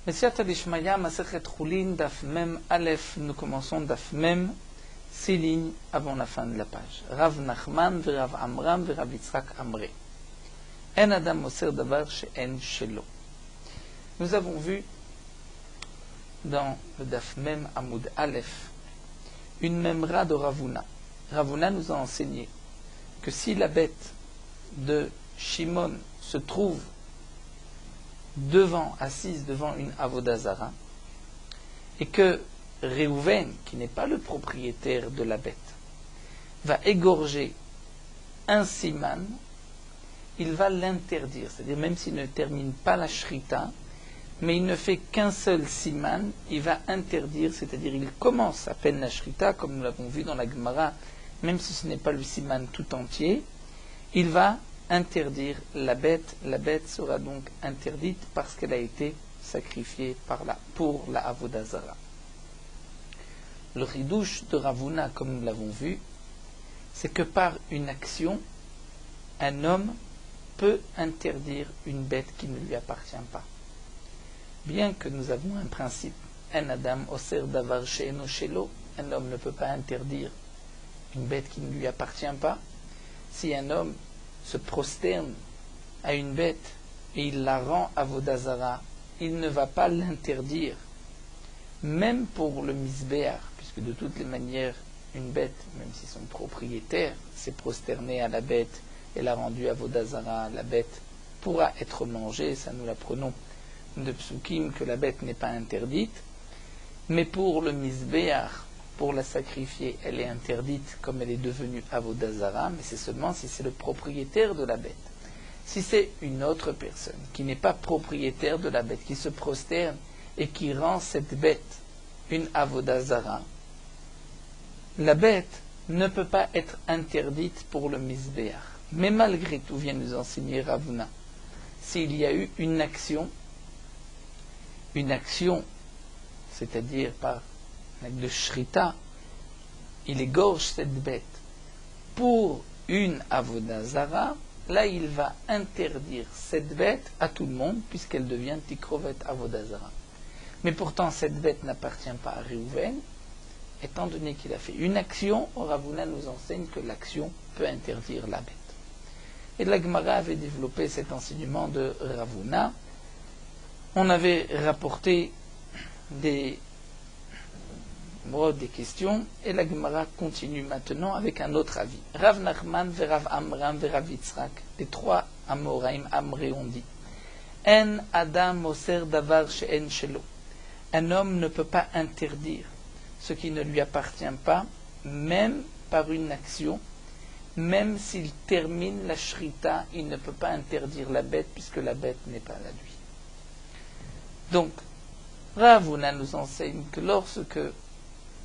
Messiata Dishmaya, Masechet Choulin, Daf Mem Aleph, nous commençons Daf Mem, 6 lignes avant la fin de la page. Rav Nachman, Rav Amram, Rav Yitzhak Amre. En Adam Moser Davar She'en Shelo. Nous avons vu dans le Daf Mem Amoud Aleph une memra de Ravuna. Ravuna nous a enseigné que si la bête de Shimon se trouve assise devant une avodazara, et que Réhouven, qui n'est pas le propriétaire de la bête, va égorger un siman, il va l'interdire, c'est-à-dire même s'il ne termine pas la shrita, mais il ne fait qu'un seul siman, il va interdire, c'est-à-dire il commence à peine la shrita, comme nous l'avons vu dans la Gemara, même si ce n'est pas le siman tout entier, il va interdire la bête. La bête sera donc interdite parce qu'elle a été sacrifiée pour la avodazara. Le ridouche de Ravuna, comme nous l'avons vu, c'est que par une action, un homme peut interdire une bête qui ne lui appartient pas. Bien que nous avons un principe, un Adam oser davar she'eno shelo, un homme ne peut pas interdire une bête qui ne lui appartient pas. Si un homme se prosterne à une bête et il la rend avodazara, il ne va pas l'interdire, même pour le misbéar, puisque de toutes les manières, une bête, même si son propriétaire s'est prosterné à la bête et l'a rendue avodazara, la bête pourra être mangée, ça nous l'apprenons de Psukim, que la bête n'est pas interdite, mais pour le misbéar, pour la sacrifier, elle est interdite comme elle est devenue avodazara, mais c'est seulement si c'est le propriétaire de la bête. Si c'est une autre personne qui n'est pas propriétaire de la bête, qui se prosterne et qui rend cette bête une avodazara, la bête ne peut pas être interdite pour le misbéar. Mais malgré tout, vient nous enseigner Ravuna, s'il y a eu une action, c'est-à-dire par l'acte de shrita, il égorge cette bête pour une avodazara, là il va interdire cette bête à tout le monde puisqu'elle devient tikrovet avodazara. Mais pourtant cette bête n'appartient pas à Réhouven, étant donné qu'il a fait une action, Ravuna nous enseigne que l'action peut interdire la bête. Et la Gemara avait développé cet enseignement de Ravuna. On avait rapporté des questions, et la Gemara continue maintenant avec un autre avis. Rav Nachman, Rav Amram, Rav Yitzhak, les trois Amoraim Amré ont dit En Adam Moser Davar She'en Shelo. Un homme ne peut pas interdire ce qui ne lui appartient pas, même par une action, même s'il termine la shrita, il ne peut pas interdire la bête puisque la bête n'est pas à lui. Donc, Ravuna nous enseigne que lorsque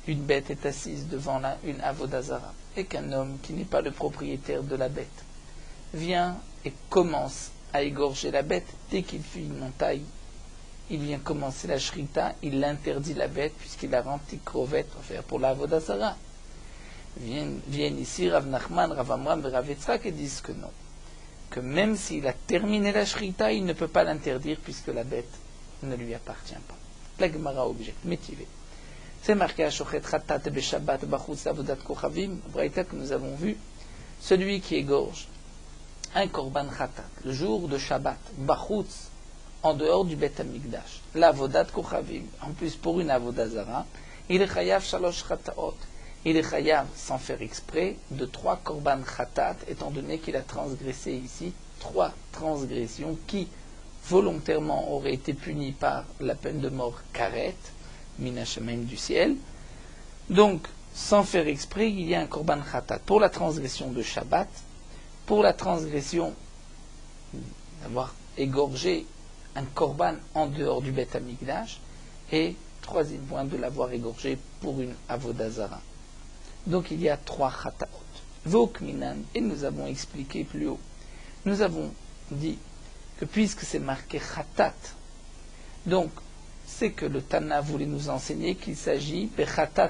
une bête est assise devant une avodazara et qu'un homme qui n'est pas le propriétaire de la bête vient et commence à égorger la bête, dès qu'il fait une entaille, il vient commencer la shrita, il interdit la bête puisqu'il la rend tikrovet, pour la avodazara. Viennent ici Rav Nachman, Rav Amram et Rav Yitzhak et disent que non, que même s'il a terminé la shrita, il ne peut pas l'interdire puisque la bête ne lui appartient pas. La Gemara objecte, métivé. C'est marqué à Shochet Khatat be Shabbat Bachutz Avodat Kochavim, Braïta que nous avons vu, celui qui égorge un korban Khatat le jour de Shabbat, Bachutz, en dehors du Bet Hamikdash, l'Avodat Kochavim, en plus pour une avodazara, il est chayav shalosh khataot, il est chayav sans faire exprès de 3 korban Khatat, étant donné qu'il a transgressé ici 3 transgressions qui volontairement auraient été punies par la peine de mort karet, Minashamayim du ciel. Donc, sans faire exprès, il y a un korban khatat pour la transgression de Shabbat, pour la transgression d'avoir égorgé un korban en dehors du Bet Hamikdash, et troisième point, de l'avoir égorgé pour une avodazara. Donc, il y a 3 khataot. Vokminan, et nous avons expliqué plus haut, nous avons dit que puisque c'est marqué khatat, donc c'est que le Tana voulait nous enseigner qu'il s'agit d'un khatat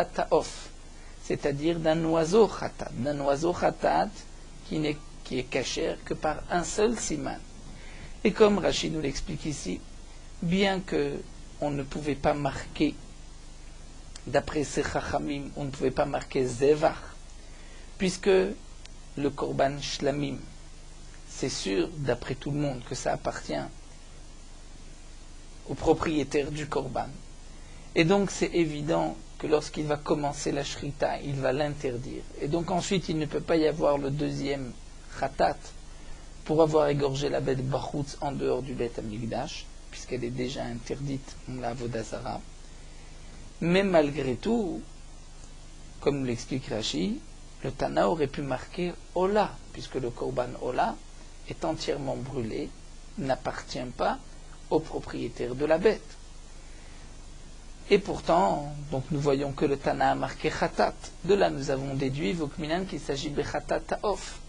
ta'of, c'est-à-dire d'un oiseau khatat qui est cachère que par un seul siman. Et comme Rachid nous l'explique ici, bien que on ne pouvait pas marquer, d'après ces chachamim, on ne pouvait pas marquer zevar, puisque le korban shlamim, c'est sûr, d'après tout le monde, que ça appartient au propriétaire du korban. Et donc c'est évident que lorsqu'il va commencer la shrita, il va l'interdire. Et donc ensuite, il ne peut pas y avoir le deuxième khatat pour avoir égorgé la bête bachutz en dehors du Beth Amikdash, puisqu'elle est déjà interdite en la avodah zara. Mais malgré tout, comme l'explique Rashi, le Tana aurait pu marquer Ola, puisque le korban Ola est entièrement brûlé, n'appartient pas au propriétaire de la bête. Et pourtant, donc nous voyons que le Tana a marqué Khatat. De là, nous avons déduit, Vokminan, qu'il s'agit de Khatat Ta'of,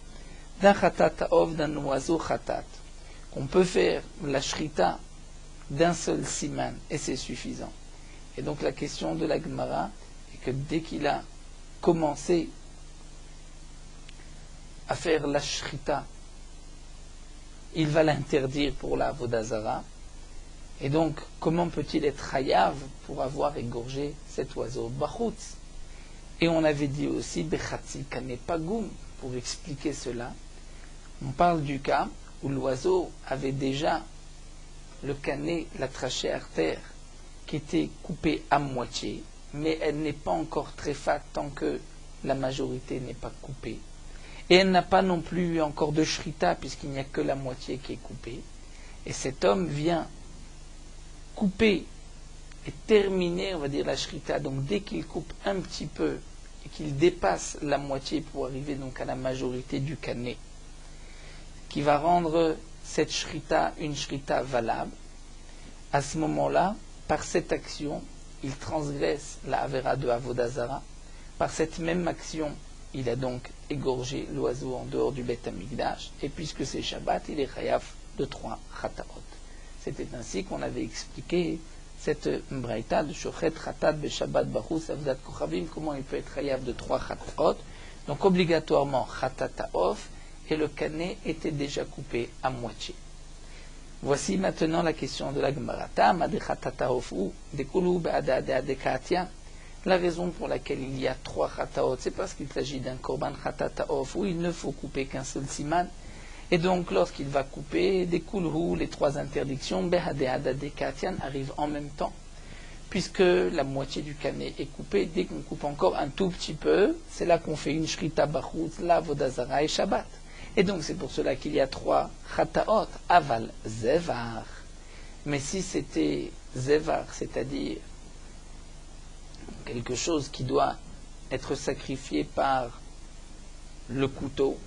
d'un Khatat Ta'of, d'un oiseau Khatat, qu'on peut faire la shrita d'un seul siman, et c'est suffisant. Et donc la question de la Gemara est que dès qu'il a commencé à faire la shrita, il va l'interdire pour la avodah zara. Et donc, comment peut-il être hayav pour avoir égorgé cet oiseau bachutz? Et on avait dit aussi bechatzi kane pagum, pour expliquer cela. On parle du cas où l'oiseau avait déjà le canet, la trachée artère, qui était coupée à moitié, mais elle n'est pas encore très fat tant que la majorité n'est pas coupée. Et elle n'a pas non plus encore de shrita, puisqu'il n'y a que la moitié qui est coupée. Et cet homme vient couper et terminer, on va dire, la shrita. Donc dès qu'il coupe un petit peu et qu'il dépasse la moitié pour arriver donc à la majorité du canet, qui va rendre cette shrita une shrita valable, à ce moment-là, par cette action, il transgresse la avera de avodah zara. Par cette même action, il a donc égorgé l'oiseau en dehors du Beth Amikdash, et puisque c'est Shabbat, il est chayav de 3 chataot. C'était ainsi qu'on avait expliqué cette braïta de Shochet Chatat be Shabbat Bachus Avdat Kochavim, comment il peut être chayav de 3 chataot. Donc obligatoirement Chatataof, et le canet était déjà coupé à moitié. Voici maintenant la question de la Gemara. La raison pour laquelle il y a 3 chataot, c'est parce qu'il s'agit d'un korban chatataof où il ne faut couper qu'un seul siman. Et donc, lorsqu'il va couper, des kulhu, les 3 interdictions, arrivent en même temps. Puisque la moitié du canet est coupée, dès qu'on coupe encore un tout petit peu, c'est là qu'on fait une shrita bachutz, la avodah zara et Shabbat. Et donc c'est pour cela qu'il y a 3 chataot, aval zevar. Mais si c'était zevar, c'est-à-dire quelque chose qui doit être sacrifié par le couteau,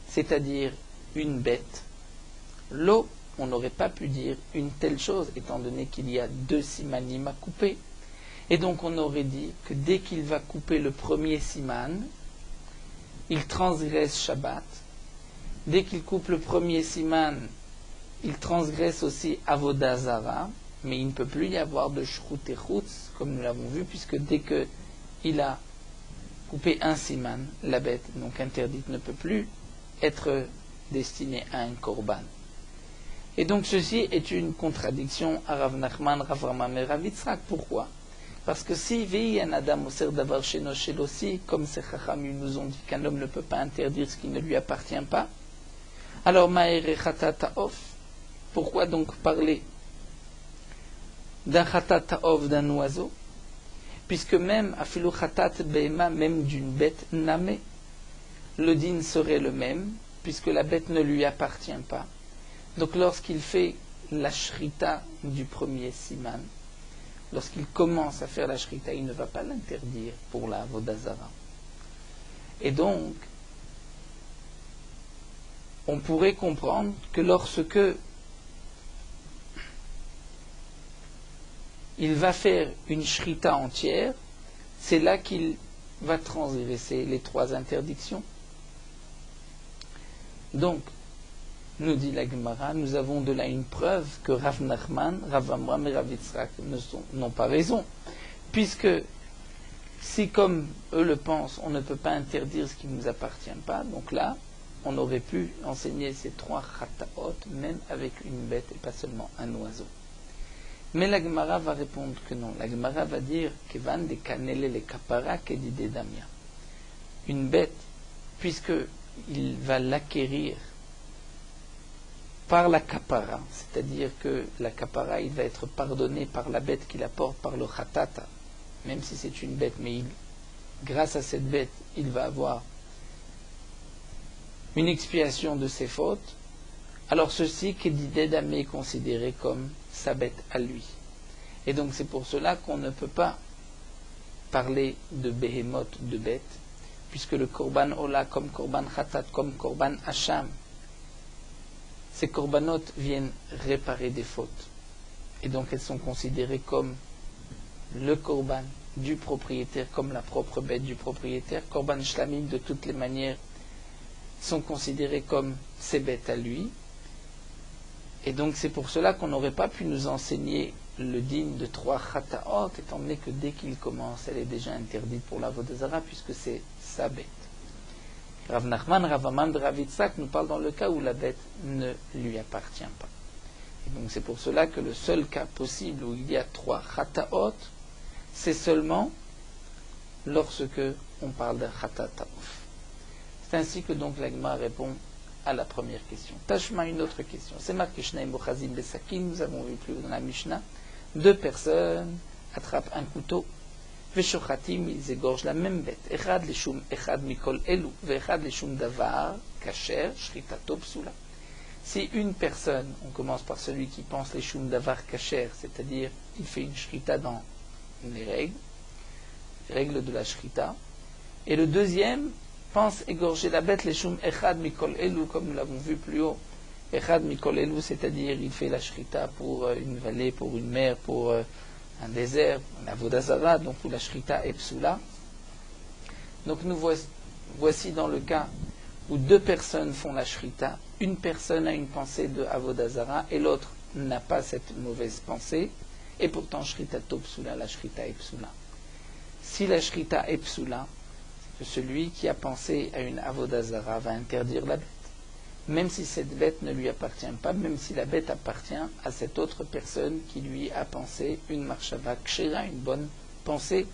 c'est-à-dire une bête, l'eau, on n'aurait pas pu dire une telle chose, étant donné qu'il y a 2 simanim à couper. Et donc on aurait dit que dès qu'il va couper le premier siman, il transgresse Shabbat. Dès qu'il coupe le premier siman, il transgresse aussi avodah zara, mais il ne peut plus y avoir de shrut et chutz, comme nous l'avons vu, puisque dès qu'il a coupé un siman, la bête, donc interdite, ne peut plus être destinée à un korban. Et donc ceci est une contradiction à Rav Nachman, Rav Ramam et Rav Yitzhak. Pourquoi? Parce que si veille un adam oser davar sheno shelo aussi, comme ces chachamim nous ont dit qu'un homme ne peut pas interdire ce qui ne lui appartient pas, alors ma'ere chatataof, pourquoi donc parler d'un chatataof d'un oiseau, puisque même afilu chatat be'ema, même d'une bête namée, le din serait le même, puisque la bête ne lui appartient pas. Donc lorsqu'il fait la shrita du premier siman, lorsqu'il commence à faire la shrita, il ne va pas l'interdire pour la avodah zara. Et donc, on pourrait comprendre que lorsque il va faire une shrita entière, c'est là qu'il va transgresser les 3 interdictions. Donc, nous dit la Gemara, nous avons de là une preuve que Rav Nachman, Rav Amram et Rav Yitzhak n'ont pas raison. Puisque, si comme eux le pensent, on ne peut pas interdire ce qui ne nous appartient pas, donc là, on aurait pu enseigner ces 3 chataot, même avec une bête et pas seulement un oiseau. Mais la Gemara va répondre que non. La Gemara va dire Kevan de kanele le kapara kedide damia. Une bête, puisqu'il va l'acquérir par la kapara, c'est-à-dire que la kapara, il va être pardonné par la bête qu'il apporte par le khatata, même si c'est une bête, mais grâce à cette bête, il va avoir une expiation de ses fautes. Alors ceci kedide damia est considéré comme sa bête à lui. Et donc c'est pour cela qu'on ne peut pas parler de behemoth, de bête, puisque le korban ola comme korban khatat, comme korban hacham, ces korbanot viennent réparer des fautes. Et donc elles sont considérées comme le korban du propriétaire, comme la propre bête du propriétaire. Korban shlamim, de toutes les manières, sont considérées comme ses bêtes à lui. Et donc c'est pour cela qu'on n'aurait pas pu nous enseigner le din de 3 chataot, étant donné que dès qu'il commence, elle est déjà interdite pour la vodazara, puisque c'est sa bête. Rav Nachman, Rav Aman, Rav Yitzhak nous parle dans le cas où la bête ne lui appartient pas. Et donc c'est pour cela que le seul cas possible où il y a 3 chataot, c'est seulement lorsque on parle d'un chatataouf. C'est ainsi que donc l'Agma répond à la première question. Tashma, une autre question. C'est marqué Shnaim Bochazim Besakin, nous avons vu plus haut dans la Mishnah. 2 personnes attrapent un couteau. Veshochatim, ils égorgent la même bête. Echad leshum, echad mikol elu, veechad leshum davar, kasher, shritato psula. Si une personne, on commence par celui qui pense leshum davar kasher, c'est-à-dire il fait une shrita dans les règles de la shrita, et le deuxième pense égorger la bête leshum echad mikol elu, comme nous l'avons vu plus haut. Echad mikol elu, c'est-à-dire il fait la shrita pour une vallée, pour une mer, pour un désert, la vodazara, donc où la shrita est psula. Donc nous voici dans le cas où 2 personnes font la shrita, une personne a une pensée de avodazara et l'autre n'a pas cette mauvaise pensée, et pourtant shrita to psula, la shrita est psula. Si la shrita est psula, c'est que celui qui a pensé à une avodazara va interdire la bête, même si cette bête ne lui appartient pas, même si la bête appartient à cette autre personne qui lui a pensé une marshava kshira, une bonne pensée.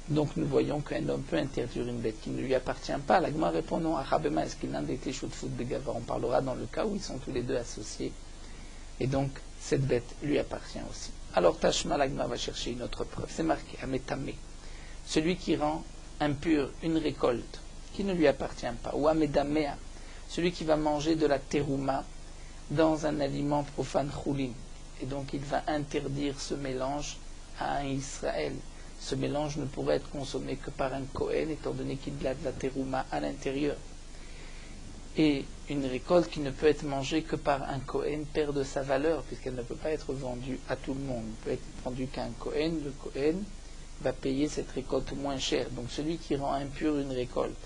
Donc nous voyons qu'un homme peut interdire une bête qui ne lui appartient pas. La Gemara répond non, Achabema eskinan d'ete shutfut begava. On parlera dans le cas où ils sont tous les deux associés. Et donc cette bête lui appartient aussi. Alors Tashma, la Gemara va chercher une autre preuve. C'est marqué, Ametame, celui qui rend impur une récolte qui ne lui appartient pas, ou Amedamea, celui qui va manger de la terouma dans un aliment profane choulin. Et donc il va interdire ce mélange à un Israël. Ce mélange ne pourrait être consommé que par un Kohen, étant donné qu'il a de la terouma à l'intérieur. Et une récolte qui ne peut être mangée que par un Kohen perd de sa valeur, puisqu'elle ne peut pas être vendue à tout le monde. Elle peut être vendue qu'à un Kohen. Le Kohen va payer cette récolte moins cher. Donc celui qui rend impure une récolte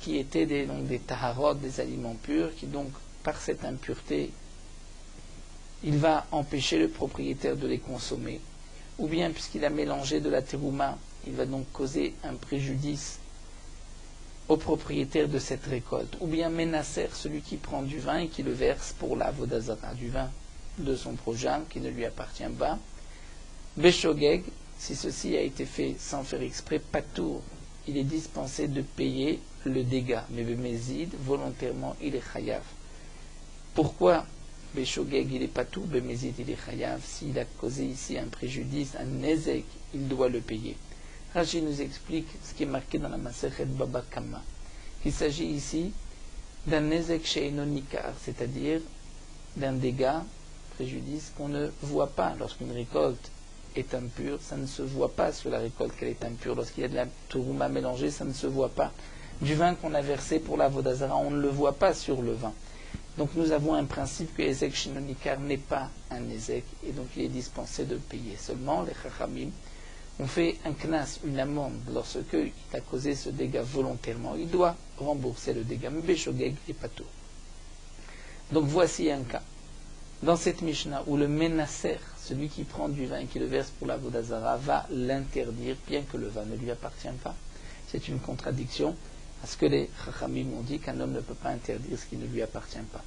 qui était des taharot, des aliments purs, qui donc, par cette impureté, il va empêcher le propriétaire de les consommer. Ou bien, puisqu'il a mélangé de la terouma, il va donc causer un préjudice au propriétaire de cette récolte. Ou bien, Ménasser, celui qui prend du vin et qui le verse pour la vodazara, du vin de son prochain, qui ne lui appartient pas. Beshogeg, si ceci a été fait sans faire exprès, patour, il est dispensé de payer le dégât. Mais Bémézid, volontairement, il est chayav. Pourquoi Béshogeg, il est patour, Bémézid, il est chayav? S'il a causé ici un préjudice, un nezek, il doit le payer. Rashi nous explique ce qui est marqué dans la Masechet Baba Kama. Il s'agit ici d'un nezek she'enonikar, c'est-à-dire d'un dégât, préjudice qu'on ne voit pas lorsqu'une récolte est impure, ça ne se voit pas sur la récolte qu'elle est impure. Lorsqu'il y a de la tourouma mélangée, ça ne se voit pas. Du vin qu'on a versé pour la vodazara, on ne le voit pas sur le vin. Donc nous avons un principe que Ezek Shinonikar n'est pas un Ezek, et donc il est dispensé de payer. Seulement, les Chachamim ont fait un knas, une amende, lorsqu'il a causé ce dégât volontairement. Il doit rembourser le dégât. Mais Béshogeg n'est pas tout. Donc voici un cas. Dans cette Mishnah, où le Ménasser, celui qui prend du vin et qui le verse pour la vodazara, va l'interdire, bien que le vin ne lui appartient pas. C'est une contradiction à ce que les Chachamim ont dit, qu'un homme ne peut pas interdire ce qui ne lui appartient pas.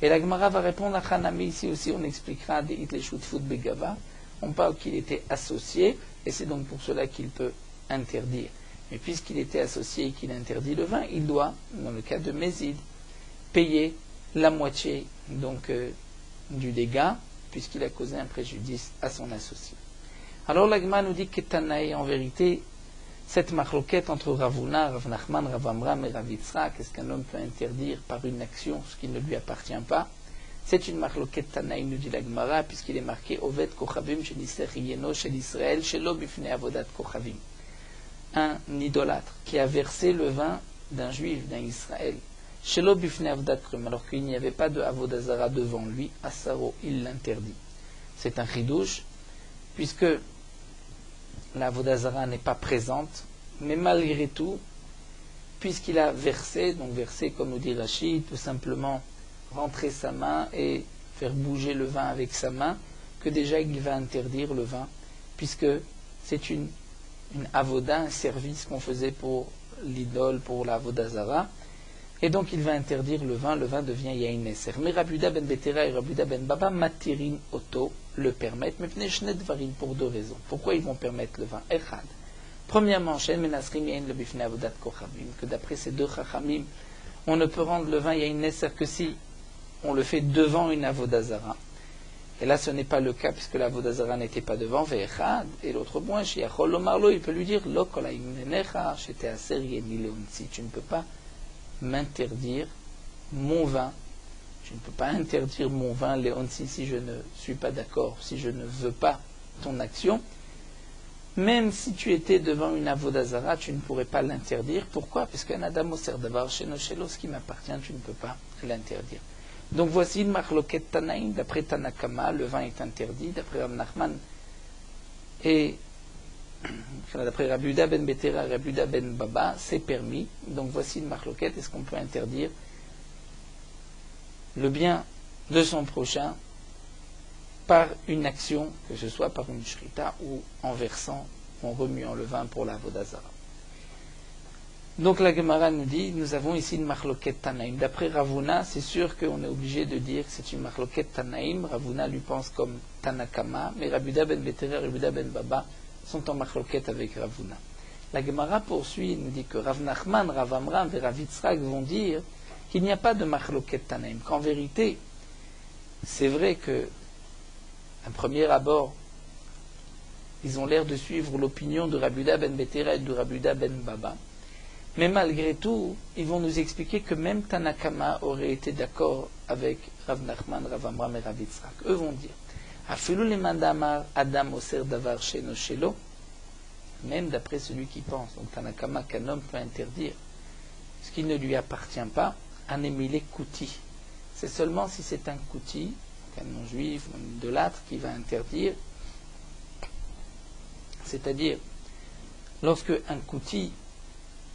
Et la Gemara va répondre à Hanami, ici aussi on expliquera des Hitleshutfut Begava. On parle qu'il était associé, et c'est donc pour cela qu'il peut interdire. Mais puisqu'il était associé et qu'il interdit le vin, il doit, dans le cas de Mézid, payer la moitié donc, du dégât, puisqu'il a causé un préjudice à son associé. Alors la Gemara nous dit que Tanaï, en vérité, cette marloquette entre Ravuna, Rav Nachman, Rav Amram et Rav Yitzhak, est-ce qu'un homme peut interdire par une action ce qui ne lui appartient pas? C'est une marloquette Tanaï, nous dit la Gemara, puisqu'il est marqué Oved Kochavim chez Yeno chez Israël, chez Lobifne Avodat Kochavim. Un idolâtre qui a versé le vin d'un juif, d'un Israël, chez Lobifne Avodat Kochavim, alors qu'il n'y avait pas de Avodazara devant lui, Asaro, il l'interdit. C'est un chidouche, puisque la Avodazara n'est pas présente, mais malgré tout, puisqu'il a versé, donc versé comme nous dit Rachid, tout simplement rentrer sa main et faire bouger le vin avec sa main, que déjà il va interdire le vin, puisque c'est une avoda, un service qu'on faisait pour l'idole, pour la avodazara, et donc il va interdire le vin devient yain neser. Mais Rabbi Yehuda ben Betera et Rabbi Yehuda ben Baba matirin auto le permettent, mais pnei shnet dvarim, pour deux raisons. Pourquoi ils vont permettre le vin? Echad. Premièrement, shen menasrim yain le bifnei avodat kochavim, que d'après ces deux chachamim, on ne peut rendre le vin yain neser que si on le fait devant une avodazara. Et là, ce n'est pas le cas, puisque l'avodazara n'était pas devant, ve'echad. Et l'autre point, shiachol lomarlo, il peut lui dire, lo kolaim nenecha, shete aser yeni leonsi, tu ne peux pas m'interdire mon vin. Je ne peux pas interdire mon vin, Léonsi, si je ne suis pas d'accord, si je ne veux pas ton action. Même si tu étais devant une avodazara, tu ne pourrais pas l'interdire. Pourquoi? Parce qu'un adam oser davar sheno shelo, ce qui m'appartient, tu ne peux pas l'interdire. Donc voici une marloquette Tanaïm. D'après Tanakama, le vin est interdit. D'après Rav Nachman et d'après Rabbi Yehuda ben Betera et Rabbi Yehuda ben Baba, c'est permis. Donc voici une marloquette. Est-ce qu'on peut interdire le bien de son prochain par une action, que ce soit par une shrita ou en versant, en remuant le vin pour la vodazara? Donc la Gemara nous dit, nous avons ici une marloquette Tanaïm. D'après Ravuna, c'est sûr qu'on est obligé de dire que c'est une marloquette Tanaïm. Ravuna lui pense comme Tanakama, mais Rabbi Yehuda ben Betera et Rabbi Yehuda ben Baba sont en marloquette avec Ravuna. La Gemara poursuit, nous dit que Rav Nachman, Rav Amram et Rav Yitzhak vont dire qu'il n'y a pas de marloquette Tanaïm, qu'en vérité, c'est vrai que, à premier abord, ils ont l'air de suivre l'opinion de Rabbi Yehuda ben Betera et de Rabbi Yehuda ben Baba, mais malgré tout, ils vont nous expliquer que même Tanakama aurait été d'accord avec Rav Nachman, Rav Amram et Rav Yitzhak. Eux vont dire, Afilu leman damar adam oser davar sheno shelo, même d'après celui qui pense, donc Tanakama, qu'un homme peut interdire ce qui ne lui appartient pas, anemile kouti. C'est seulement si c'est un kouti, un non-juif, un idolâtre, qui va interdire. C'est-à-dire, lorsque un kouti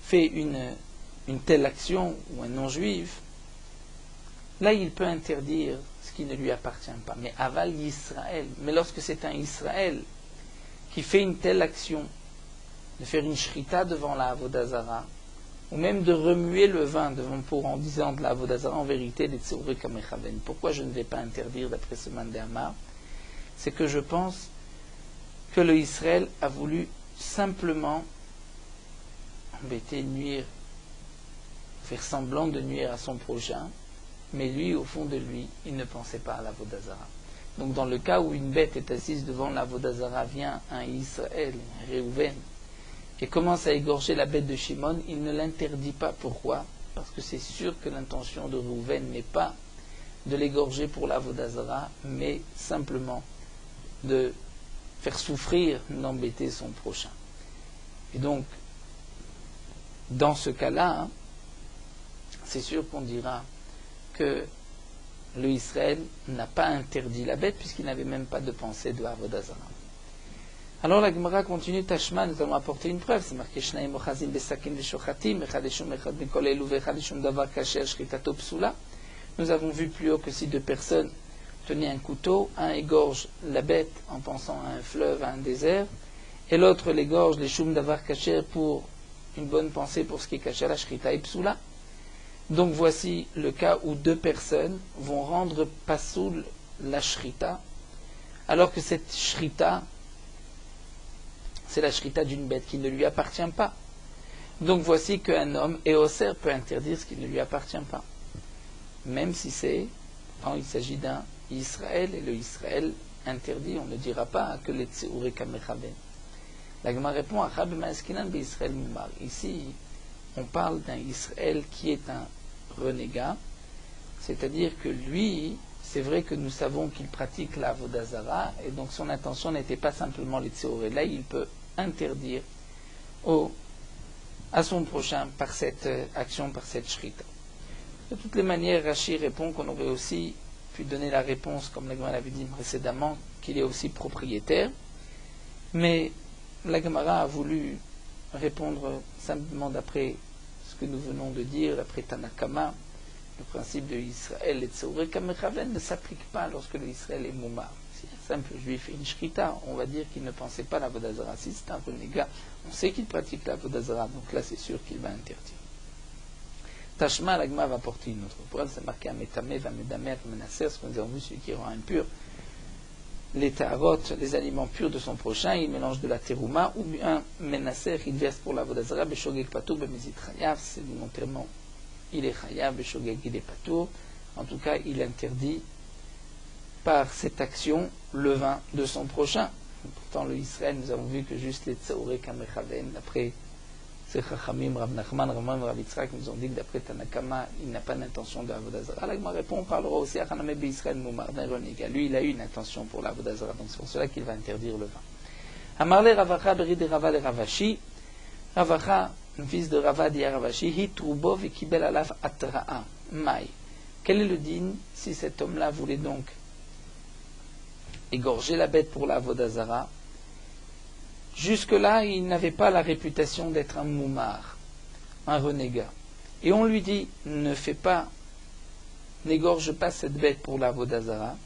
fait une telle action, ou un non-juif, là il peut interdire ce qui ne lui appartient pas. Mais aval Israël, mais lorsque c'est un Israël qui fait une telle action, de faire une shrita devant la avodazara, ou même de remuer le vin en disant de la avodazara, en vérité, des tseuré kamechaven. Pourquoi je ne vais pas interdire d'après ce mandéamar? C'est que je pense que le Israël a voulu simplement embêter, nuire, faire semblant de nuire à son prochain, mais lui, au fond de lui, il ne pensait pas à la Vodazara. Donc dans le cas où une bête est assise devant la Vodazara, vient un Israël, un Réhouven, et commence à égorger la bête de Shimon, il ne l'interdit pas. Pourquoi? Parce que c'est sûr que l'intention de Réhouven n'est pas de l'égorger pour la Vodazara, mais simplement de faire souffrir, d'embêter son prochain. Et donc, dans ce cas-là, c'est sûr qu'on dira que le Israël n'a pas interdit la bête puisqu'il n'avait même pas de pensée de Avodazara. Alors la Gemara continue, Tashma, nous allons apporter une preuve. C'est marqué Shnaim ochazim besakim veshochatim, echad eshum echad mikol elu vechad eshum davar kasher shritato psula. Nous avons vu plus haut que si deux personnes tenaient un couteau, un égorge la bête en pensant à un fleuve, à un désert, et l'autre l'égorge les shum davar kasher pour une bonne pensée pour ce qui est kasher, la shrita et psula. Donc voici le cas où deux personnes vont rendre pasoul la shrita, alors que cette shrita, c'est la shrita d'une bête qui ne lui appartient pas. Donc voici qu'un homme éoser peut interdire ce qui ne lui appartient pas. Même si quand il s'agit d'un Israël, et le Israël interdit, on ne dira pas que les tseouré kamechaben. La Gemara répond à Chab Ma'askinan be Israël Mumar. Ici, on parle d'un Israël qui est un renégat, c'est-à-dire que lui, c'est vrai que nous savons qu'il pratique la Vodazara, et donc son intention n'était pas simplement les tseouré. Là, il peut interdire à son prochain par cette action, par cette shrita. De toutes les manières, Rashi répond qu'on aurait aussi pu donner la réponse, comme la Gemara l'avait dit précédemment, qu'il est aussi propriétaire. Mais la Gemara a voulu répondre simplement d'après ce que nous venons de dire, d'après Tanakama. Le principe de Israël et Tseouré Kamechaven ne s'applique pas lorsque l'Israël est Moumar. Si un simple juif fait une shrita, on va dire qu'il ne pensait pas à la Vodazara. Si c'est un renégat, on sait qu'il pratique la Vodazara, donc là c'est sûr qu'il va interdire. Tashma, l'agma va porter une autre preuve, c'est marqué à Metame, va Medamer, Menaser, ce que nous avons vu, celui qui rend impur les ta'arot, les aliments purs de son prochain, il mélange de la terouma, ou bien Menaser, il verse pour la Vodazara, Beshogeg Patour, Bemezit Chayav, c'est volontairement, il est Chayav, Beshogeg, il est Patour, en tout cas, il interdit par cette action le vin de son prochain. Pourtant, le Israël, nous avons vu que juste les Tsaouré Kamechaven, d'après ces Chachamim, Rav Nachman, Rav Yitzhak, nous ont dit que d'après Tanakama, il n'a pas d'intention de Avodazara. La Gemara répond, on parlera aussi à Haname Be Israël Moumar d'un renégat. Lui, il a eu une intention pour l'Avodazara, donc c'est pour cela qu'il va interdire le vin. Amarle Ravacha Beri de Rava le Ravashi. Ravacha, fils de Rava dit à Ravashi, Hi Troubo Vekibel Alaf Atra'a. Maï. Quel est le din si cet homme-là voulait donc égorger la bête pour l'Avodazara? Jusque-là, il n'avait pas la réputation d'être un moumar, un renégat. Et on lui dit, n'égorge pas cette bête pour la Vodazara.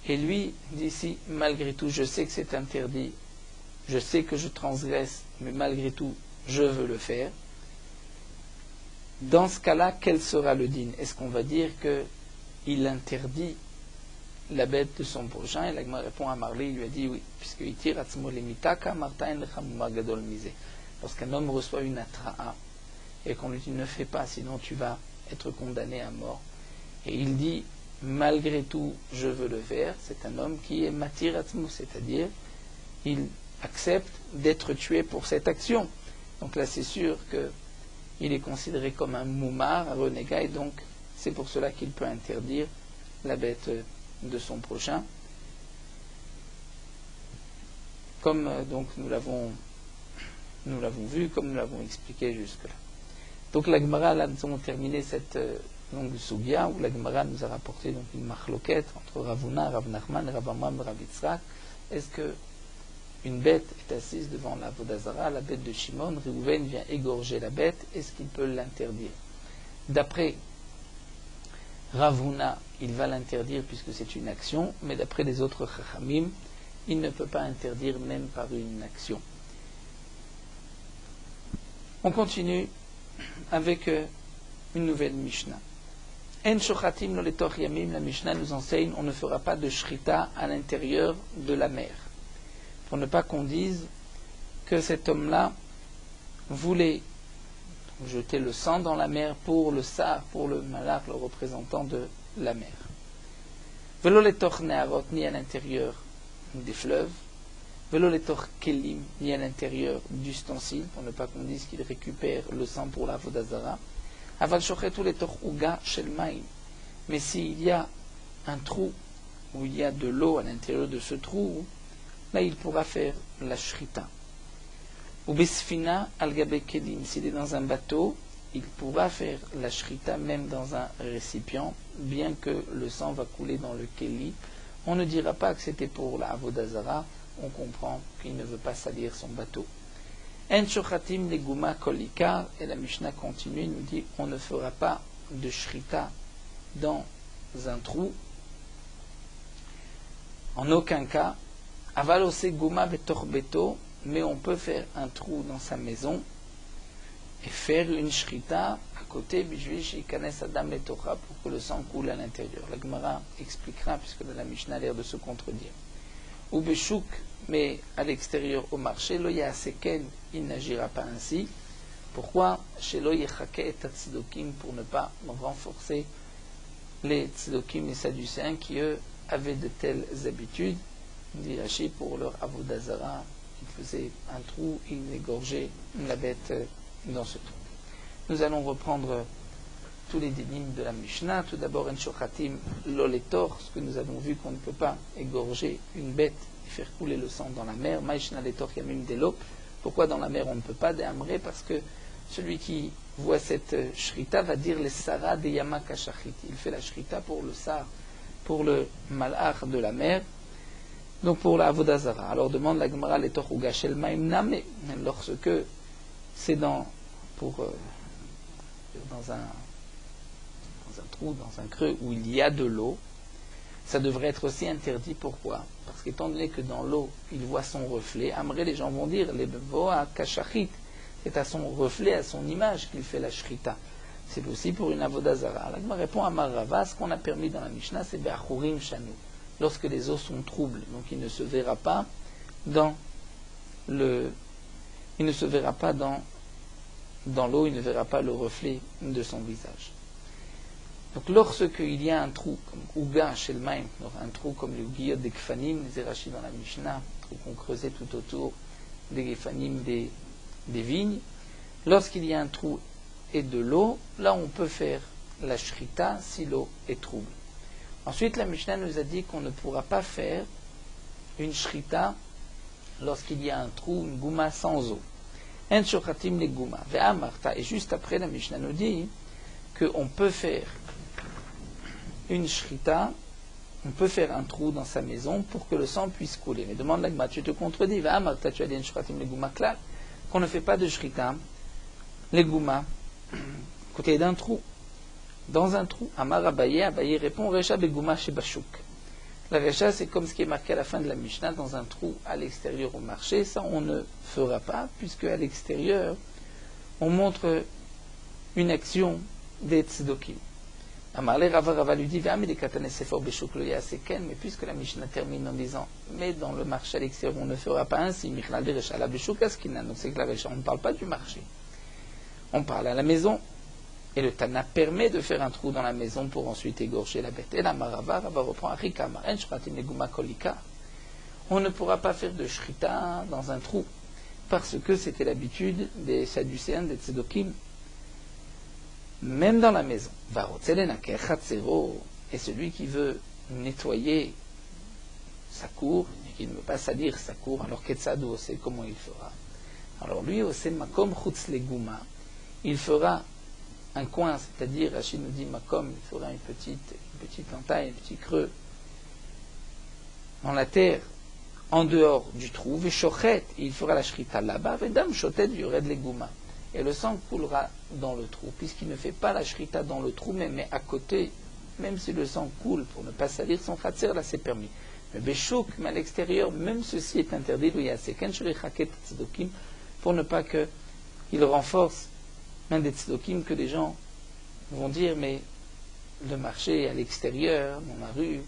Et lui dit, si, malgré tout, je sais que c'est interdit, je sais que je transgresse, mais malgré tout, je veux le faire. Dans ce cas-là, quel sera le din? Est-ce qu'on va dire qu'il interdit la bête de son prochain? Et l'agma répond à Marley, il lui a dit oui, puisque il tire lorsqu'un homme reçoit une atra'a et qu'on lui dit ne fais pas, sinon tu vas être condamné à mort, et il dit malgré tout je veux le faire, c'est un homme qui est matir atzmo, c'est-à-dire il accepte d'être tué pour cette action. Donc là c'est sûr qu'il est considéré comme un moumar, un renégat, et donc c'est pour cela qu'il peut interdire la bête de son prochain, comme donc nous l'avons vu, comme nous l'avons expliqué jusque-là. Donc la Gemara, là nous avons terminé cette longue soubia où la Gemara nous a rapporté donc une machloquette entre Ravuna, Rav Nachman, Rav Amram, Rav Yitzhak. Est-ce que une bête est assise devant la Vodazara, la bête de Shimon, Réhouven vient égorger la bête, est-ce qu'il peut l'interdire? D'après Ravuna, il va l'interdire puisque c'est une action, mais d'après les autres Chachamim, il ne peut pas interdire même par une action. On continue avec une nouvelle Mishnah. En shochatim lo letoch yamim, la Mishnah nous enseigne, on ne fera pas de shrita à l'intérieur de la mer. Pour ne pas qu'on dise que cet homme-là voulait jeter le sang dans la mer pour le sar, pour le malak, le représentant de la mer. Velo letoch neharot, ni à l'intérieur des fleuves. Velo letoch kelim, ni à l'intérieur d'ustensiles, pour ne pas qu'on dise qu'il récupère le sang pour la vodazara. Aval shochetu letoch uga shel maim. Mais s'il y a un trou où il y a de l'eau à l'intérieur de ce trou, là il pourra faire la shrita. Ou besfina al gabe kelim, s'il est dans un bateau, il pourra faire la shrita même dans un récipient, bien que le sang va couler dans le keli. On ne dira pas que c'était pour la avodazara, on comprend qu'il ne veut pas salir son bateau. En shochatim leguma kolika, et la Mishnah continue, nous dit on ne fera pas de shrita dans un trou, en aucun cas. Avalose guma betor beto, mais on peut faire un trou dans sa maison, et faire une shrita à côté, bishvil sheikanes adam letocha, pour que le sang coule à l'intérieur. La Gemara expliquera, puisque dans la Mishnah a l'air de se contredire. Ou beshouk, mais à l'extérieur au marché, lo yaseken, il n'agira pas ainsi. Pourquoi? Chez lo yechake et tzdokim, pour ne pas renforcer les tzdokim, les sadducéens, qui eux avaient de telles habitudes. Dit Rashi, pour leur avodah zara, ils faisaient un trou, ils égorgeaient la bête dans ce trou. Nous allons reprendre tous les dynimes de la Mishnah. Tout d'abord, en shochatim loletor, ce que nous avons vu qu'on ne peut pas égorger une bête et faire couler le sang dans la mer. Maishna letor yamim delo. Pourquoi dans la mer on ne peut pas déhamrer? Parce que celui qui voit cette shrita va dire les Sarah de Yama Kashachit. Il fait la shrita pour le Sar, pour le malach de la mer, donc pour la Avodah Zara. Alors demande la Gemara les Tochuga Shel Maim Name, lorsque c'est dans un trou, dans un creux où il y a de l'eau, ça devrait être aussi interdit. Pourquoi? Parce qu'étant donné que dans l'eau, il voit son reflet, Amré, les gens vont dire, les Boa Kashachit, c'est à son reflet, à son image qu'il fait la shrita. C'est aussi pour une avodah zara. La Gemara répond à Marava, ce qu'on a permis dans la Mishnah, c'est Be'achurim Shanu, lorsque les eaux sont troubles, donc il ne se verra pas dans l'eau, il ne verra pas le reflet de son visage. Donc lorsqu'il y a un trou, comme Ouga chez le Maim, un trou comme le Ougiyot des Kfanim, les Erashi dans la Mishnah, un trou qu'on creusait tout autour des Kfanim des vignes, lorsqu'il y a un trou et de l'eau, là on peut faire la shrita si l'eau est trouble. Ensuite, la Mishnah nous a dit qu'on ne pourra pas faire une shrita lorsqu'il y a un trou, une gouma sans eau. En shochatim le gouma. Et juste après, la Mishnah nous dit qu'on peut faire une shrita, on peut faire un trou dans sa maison pour que le sang puisse couler. Mais demande la Gemara, tu te contredis. Ve'amarta, tu as dit en shochatim le gouma klal, qu'on ne fait pas de shrita, les gouma, côté d'un trou, dans un trou. Amar Abaye, Abaye répond, Recha begouma chez Bachouk. La Recha, c'est comme ce qui est marqué à la fin de la Mishnah, dans un trou à l'extérieur au marché. Ça, on ne fera pas, puisque à l'extérieur, on montre une action des tzdokim. Amar le Rava lui dit, mais puisque la Mishnah termine en disant, mais dans le marché à l'extérieur, on ne fera pas ainsi, donc c'est que la Recha, on ne parle pas du marché. On parle à la maison. Et le Tana permet de faire un trou dans la maison pour ensuite égorger la bête. Et la Marava, Rava reprend Achikama, En Shratim Neguma Kolika. On ne pourra pas faire de shrita dans un trou, parce que c'était l'habitude des Sadducéens, des Tzedokim, même dans la maison. Et celui qui veut nettoyer sa cour, et qui ne veut pas salir sa cour, alors Ketzado, c'est comment il fera. Alors lui, c'est Makom Chutz Leguma, il fera un coin, c'est-à-dire, Rachid nous dit Makom, il fera une petite entaille, un petit creux dans la terre, en dehors du trou, Veshochet, il fera la shrita là-bas, Vedam Shotet Yured Leguma. Et le sang coulera dans le trou, puisqu'il ne fait pas la shrita dans le trou, mais à côté, même si le sang coule pour ne pas salir son khatser, là c'est permis. Mais Beshouk, mais à l'extérieur, même ceci est interdit, pour ne pas qu'il renforce même des tzdokim, que les gens vont dire, mais le marché est à l'extérieur, dans la rue.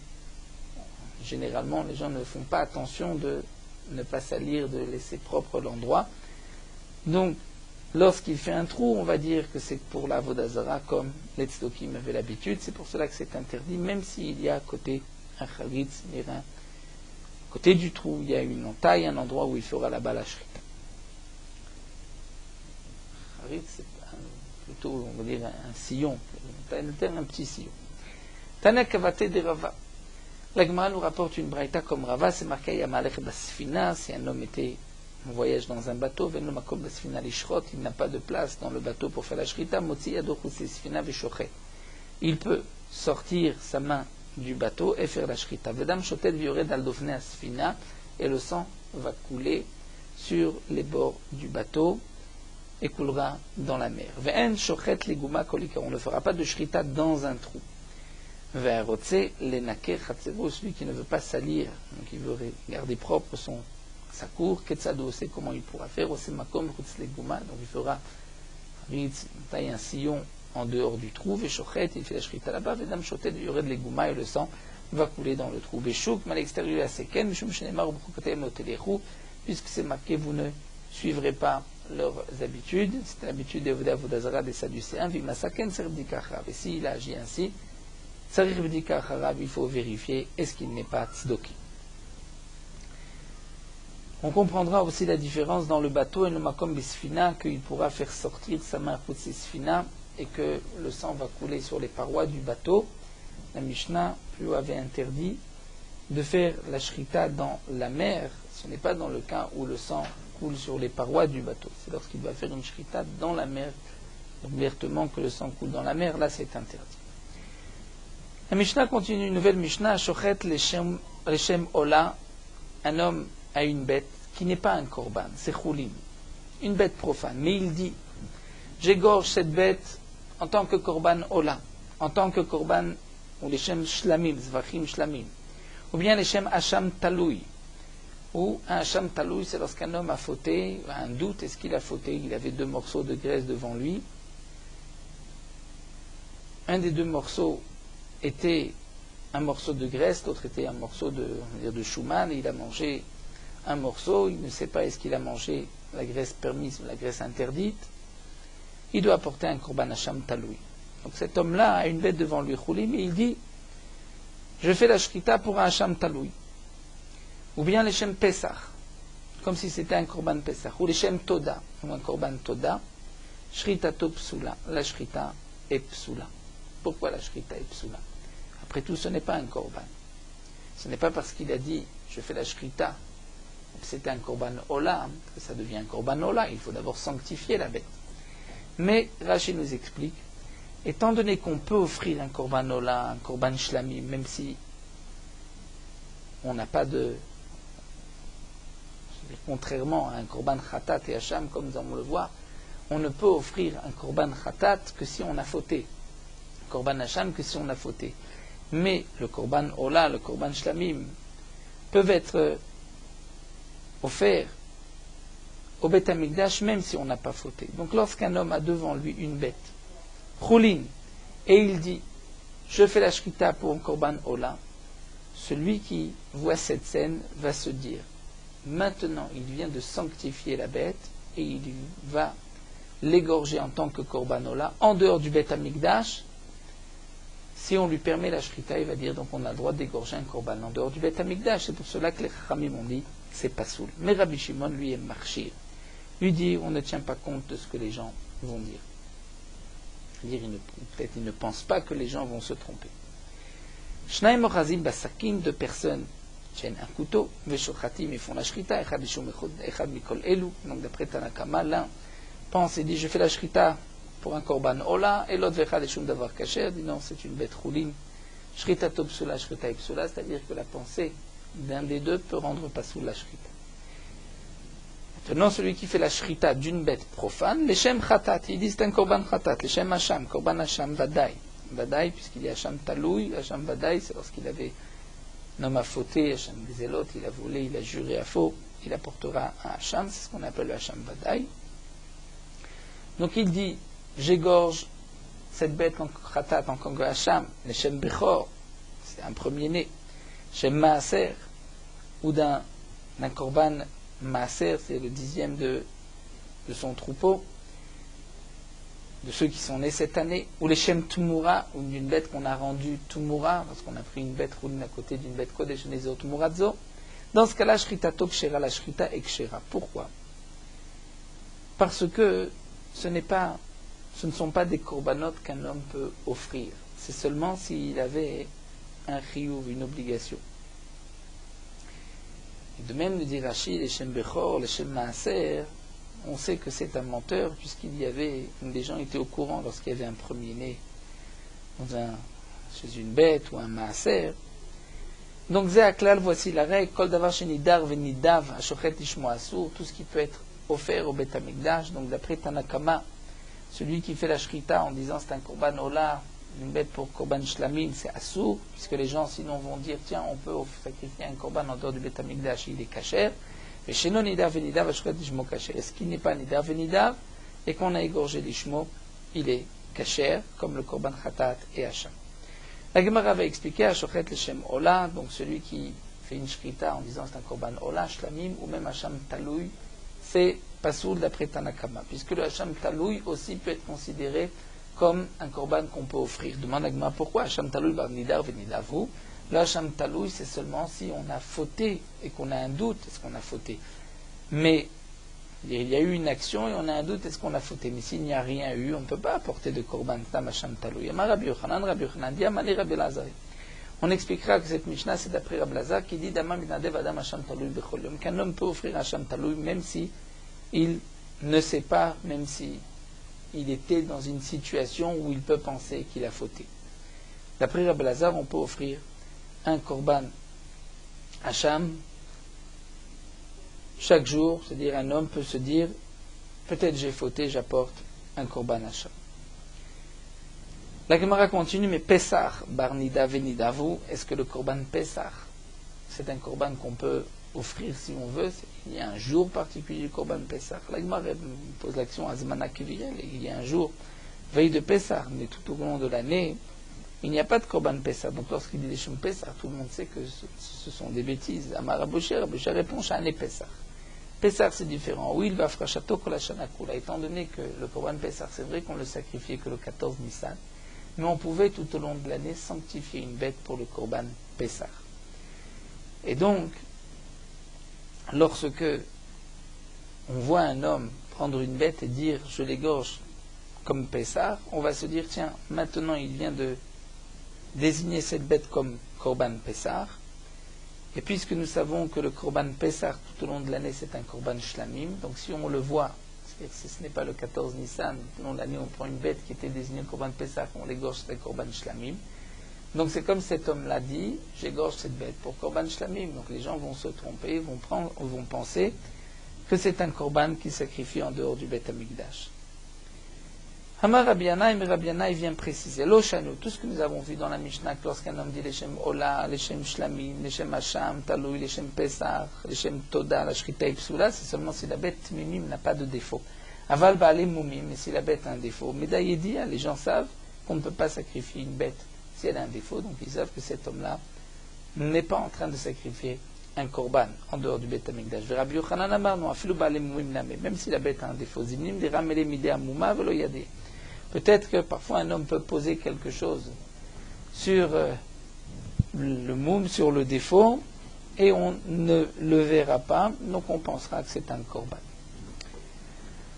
Généralement, les gens ne font pas attention de ne pas salir, de laisser propre l'endroit. Donc, lorsqu'il fait un trou, on va dire que c'est pour la avodah zara, comme les tzdokim avaient l'habitude. C'est pour cela que c'est interdit, même s'il y a à côté un charitz, à côté du trou, il y a une entaille, un endroit où il fera la balachrit. Charitz, c'est plutôt, on va dire, un sillon, un petit sillon. Tana Kavate de Rava. La Gemara nous rapporte une braïta comme Rava, c'est marqué Yamalech Basfina, si un homme était en voyage dans un bateau, Veno Makom Basfina Lishrot, il n'a pas de place dans le bateau pour faire la shrita, Motzi Yadochu Sfina Veshochet. Il peut sortir sa main du bateau et faire la shrita. Vedam Shotet Viored al Dofne Asfina, et le sang va couler sur les bords du bateau et coulera dans la mer. Ve'en shochet leguma kolika, on ne fera pas de shrita dans un trou. Ve'arotze lenaker chatzero, celui qui ne veut pas salir, donc il veut garder propre sa cour, ketzado, c'est comment il pourra faire, ose makom chutz leguma, donc il fera Ritz taille un sillon en dehors du trou, Veshochet, il fait la shrita là-bas, Vedam Shotet, il y aurait de l'égouma et le sang va couler dans le trou. Veshouk, mal extérieur à Seken, Mishum Shenemar, Ubrukotem, Otelechu, puisque c'est marqué, vous ne suivrez pas leurs habitudes, c'est l'habitude des Voda Vodazara des Sadducéens, Vimasaken, Serbdika Harav. Et s'il a agi ainsi, Serbdika Harav, il faut vérifier, est-ce qu'il n'est pas Tzdoki. On comprendra aussi la différence dans le bateau et le makom bisfina, qu'il pourra faire sortir sa main sfina et que le sang va couler sur les parois du bateau. La Mishnah lui avait interdit de faire la shrita dans la mer. Ce n'est pas dans le cas où le sang coule sur les parois du bateau. C'est lorsqu'il va faire une shrita dans la mer, donc ouvertement que le sang coule dans la mer, là c'est interdit. La Mishnah continue, une nouvelle Mishnah, Shochet leshem ola, un homme a une bête qui n'est pas un korban, c'est choulin, une bête profane. Mais il dit, j'égorge cette bête en tant que korban ola, en tant que korban, ou les shem shlamim, zvachim shlamim, ou bien les shem hacham taloui, ou un hacham taloui, c'est lorsqu'un homme a fauté, a un doute, est-ce qu'il a fauté, il avait 2 morceaux de graisse devant lui, un des 2 morceaux était un morceau de graisse, l'autre était un morceau de chouman, et il a mangé un morceau, il ne sait pas est-ce qu'il a mangé la graisse permise ou la graisse interdite, il doit apporter un korban hacham taloui. Donc cet homme-là a une bête devant lui, choulim, et il dit, je fais la shrita pour un hacham taloui. Ou bien les shem pesach, comme si c'était un korban pesach, ou les shem toda, ou un korban toda, shrita to psula, la shrita est psula. Pourquoi la shrita est psula? Après tout, ce n'est pas un korban. Ce n'est pas parce qu'il a dit, je fais la shrita, c'est un korban ola, que ça devient un korban ola, il faut d'abord sanctifier la bête. Mais Rashi nous explique, étant donné qu'on peut offrir un korban ola, un korban shlami, même si on n'a pas de... Contrairement à un korban khatat et hacham, comme nous allons le voir, on ne peut offrir un korban khatat que si on a fauté, un korban hacham que si on a fauté. Mais le korban ola, le korban shlamim, peuvent être offert au Beth Amikdash même si on n'a pas fauté. Donc lorsqu'un homme a devant lui une bête, choulin, et il dit, je fais la shrita pour un korban ola, celui qui voit cette scène va se dire, maintenant il vient de sanctifier la bête et il va l'égorger en tant que korban ola en dehors du Beth Amikdash. Si on lui permet la shrita, il va dire, donc on a le droit d'égorger un korban en dehors du Beth Amikdash. C'est pour cela que les Chachamim ont dit, c'est pas soul. Mais Rabbi Shimon, lui, est marchir. Lui dit, on ne tient pas compte de ce que les gens vont dire. Peut-être il ne pense pas que les gens vont se tromper. Shnaim ochazim basakin, 2 personnes tiennent un couteau, veshochatim, ils font la shrita, echad mikol elu. Donc d'après Tanakama, l'un pense et dit, je fais la shrita pour un korban ola, et l'autre vechad eshum davar kacher, dit non, c'est une bête choulin. Shrita to psula, shrita psula, c'est-à-dire que la pensée d'un des deux peut rendre pas sous la shrita. Maintenant, celui qui fait la shrita d'une bête profane, les shem khatat, il dit c'est un korban khatat, les shem hacham, korban hacham vadaï. Vadaï, puisqu'il y a hacham taloui, hacham vadaï, c'est lorsqu'il avait un homme a fauté, hacham gzelot, il a volé, il a juré à faux, il apportera un hacham, c'est ce qu'on appelle le hacham vadaï. Donc il dit, j'égorge cette bête en khatat, en tant que hacham, les shem bechor, c'est un premier-né, shem maaser, ou d'un korban maaser, c'est le 10e de son troupeau, de ceux qui sont nés cette année, ou les shem tumura, ou d'une bête qu'on a rendue tumura, parce qu'on a pris une bête roulée à côté d'une bête kodesh nezo tumurazo. Dans ce cas-là, shrita to kshera, la shrita est kshera. Pourquoi? Parce que ce ne sont pas des corbanotes qu'un homme peut offrir. C'est seulement s'il avait un chiyuv, une obligation. Et de même, nous dit Rashi, les shem bechor, les shem maaser, on sait que c'est un menteur, puisqu'il y avait, des gens étaient au courant lorsqu'il y avait un premier-né chez une bête ou un maaser. Donc, Zéaklal, voici la règle, Kol davar shenidar venidav, ashochet ishmo asur, tout ce qui peut être offert au Beth Amikdash. Donc, d'après Tanakama, celui qui fait la shrita en disant c'est un korban ola, une bête pour korban shlamim, c'est assour, puisque les gens sinon vont dire tiens, on peut sacrifier un korban en dehors du Beth Amikdash, il est kasher. Mais chez nous, nidav venidav, ashochet ishmo kasher. Est-ce qu'il n'est pas nidav venidav? et qu'on a égorgé l'ishmo, il est kasher, comme le korban khatat et hacham. La Gemara va expliquer à Shochet Leshem Ola, donc celui qui fait une shrita en disant c'est un korban Ola, shlamim, ou même hacham taloui, c'est pasoul d'après Tanakama, puisque le hacham taloui aussi peut être considéré comme un korban qu'on peut offrir. Demande la Gemara pourquoi hacham taloui bar nidar venidavu. Le hacham taloui, c'est seulement si on a fauté et qu'on a un doute, est-ce qu'on a fauté. Mais il y a eu une action et on a un doute, est-ce qu'on a fauté. Mais s'il n'y a rien eu, on ne peut pas apporter de korban tam hacham taloui. Rabbi Yochanan dit Amani Rabbi Lazari. On expliquera que cette Mishnah, c'est d'après Rabbi Lazar qui dit Dama minadev adam hacham taloui bechol yom, qu'un homme peut offrir hacham taloui même si il ne sait pas, même si il était dans une situation où il peut penser qu'il a fauté. D'après Rabbi Lazar, on peut offrir un korban hacham chaque jour, c'est-à-dire un homme peut se dire peut-être j'ai fauté, j'apporte un korban hacham. La Gemara continue, mais Pessah, Barnida Venidavu, est-ce que le korban Pessah, c'est un korban qu'on peut offrir si on veut? Il y a un jour particulier du korban Pessah. La Gemara pose l'action à Zmana Kiviel, il y a un jour, veille de Pessah, mais tout au long de l'année, il n'y a pas de korban Pessah. Donc lorsqu'il dit les Shem Pessah, tout le monde sait que ce sont des bêtises. Amar Abosher répond Shane Pessah. Pessah c'est différent. Oui, il va frachato kol hashana kula. Étant donné que le korban Pessah, c'est vrai qu'on le sacrifiait que le 14 Nissan, mais on pouvait tout au long de l'année sanctifier une bête pour le korban Pessah. Et donc, lorsque on voit un homme prendre une bête et dire je l'égorge comme Pessah, on va se dire tiens, maintenant il vient de désigner cette bête comme korban Pessah, et puisque nous savons que le korban Pessah tout au long de l'année c'est un korban shlamim, donc si on le voit, si ce n'est pas le 14 Nissan, tout au long de l'année on prend une bête qui était désignée korban Pessah, on l'égorge, c'est un korban shlamim. Donc c'est comme cet homme l'a dit, j'égorge cette bête pour korban shlamim. Donc les gens vont se tromper, vont penser que c'est un korban qui sacrifie en dehors du Beth Amikdash. Hamar Rabbi Yannai, mais Rabbi Yannai vient préciser, Loshanu, tout ce que nous avons vu dans la Mishnah, lorsqu'un homme dit les Shem Ola, les Shem Shlamim, les Shem Hacham, Taloui, les Shem Pesach, les Shem Toda, la Shrita Ipsula, c'est seulement si la bête Mimim n'a pas de défaut. Aval Baale Mumim, mais si la bête a un défaut. Medaïedia, les gens savent qu'on ne peut pas sacrifier une bête si elle a un défaut, donc ils savent que cet homme-là n'est pas en train de sacrifier un korban en dehors du Beth Amikdash. Rabbi Yochanan Amar, non, afilu Baale Mumim Name, même si la bête a un défaut. Zimnim, des Ramele Midea Muma, Velo Yade. Peut-être que parfois un homme peut poser quelque chose sur le moum, sur le défaut, et on ne le verra pas, donc on pensera que c'est un korban.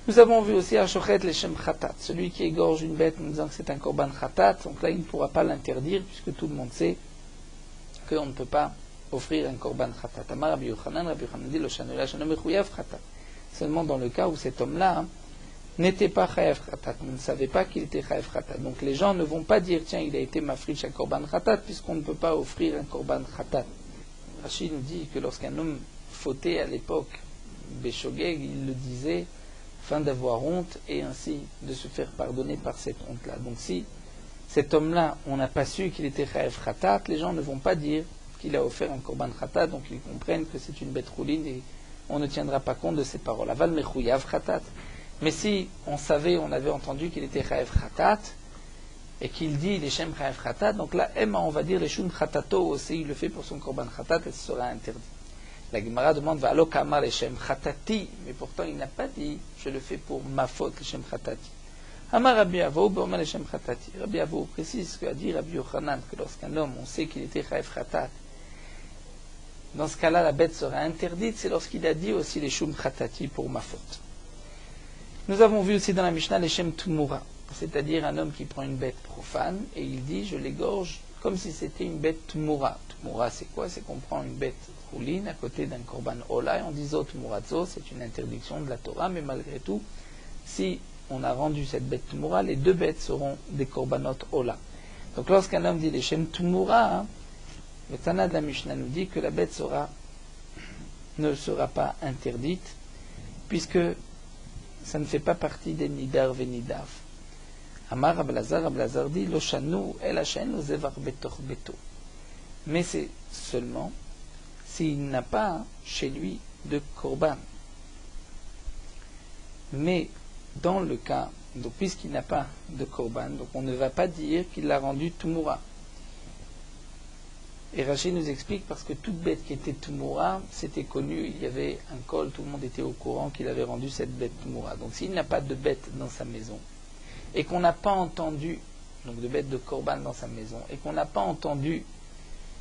Nous avons vu aussi à Shochet les Shem Khatat, celui qui égorge une bête en disant que c'est un korban Khatat, donc là il ne pourra pas l'interdire, puisque tout le monde sait qu'on ne peut pas offrir un korban Khatat. Amar Rabbi Yochanan dit le Shanola Shanom Mechuyav Khatat. Seulement dans le cas où cet homme-là n'était pas Chayav Khatat, on ne savait pas qu'il était Chayav Khatat. Donc les gens ne vont pas dire tiens il a été mafrish un korban Khatat puisqu'on ne peut pas offrir un korban Khatat. Rachid nous dit que lorsqu'un homme fautait à l'époque Beshogeg, il le disait afin d'avoir honte et ainsi de se faire pardonner par cette honte-là. Donc si cet homme-là, on n'a pas su qu'il était Chayav Khatat, les gens ne vont pas dire qu'il a offert un korban Khatat, donc ils comprennent que c'est une bête rouline et on ne tiendra pas compte de ses paroles. Aval Mechuyav Khatat. Mais si on savait, on avait entendu qu'il était Chayav Khatat, et qu'il dit les Shem Chayav Khatat, donc là, Emma, on va dire les Shum Khatato aussi, il le fait pour son korban Khatat, et ce sera interdit. La Gemara demande, Va'alo Kamar les Shem Khatati, mais pourtant il n'a pas dit, je le fais pour ma faute, les Shem Khatati. Amar Rabbi Avou, B'Oma les Shem Khatati. Rabbi Avou précise ce qu'a dit Rabbi Yochanan, que lorsqu'un homme, on sait qu'il était Chayav Khatat, dans ce cas-là, la bête sera interdite, c'est lorsqu'il a dit aussi les Shum Khatati pour ma faute. Nous avons vu aussi dans la Mishnah les Shem Tumura, c'est-à-dire un homme qui prend une bête profane et il dit je l'égorge comme si c'était une bête Tumura. Tumura c'est quoi? C'est qu'on prend une bête rouline à côté d'un korban Ola et on dit Zo Tumurazo, c'est une interdiction de la Torah, mais malgré tout, si on a rendu cette bête Tumura, les deux bêtes seront des korbanot Ola. Donc lorsqu'un homme dit les Shem Tumura, le Tana de la Mishnah nous dit que la bête ne sera pas interdite puisque ça ne fait pas partie des Nidar Venidav. Amar Ablazar dit Loshanu el Hashenu zevar betor beto. Mais c'est seulement s'il n'a pas chez lui de korban. Mais dans le cas, donc puisqu'il n'a pas de korban, donc on ne va pas dire qu'il l'a rendu Tumura. Et Rashi nous explique parce que toute bête qui était Tumura, c'était connu, il y avait un col, tout le monde était au courant qu'il avait rendu cette bête Tumura. Donc s'il n'a pas de bête dans sa maison, et qu'on n'a pas entendu, donc de bête de korban dans sa maison, et qu'on n'a pas entendu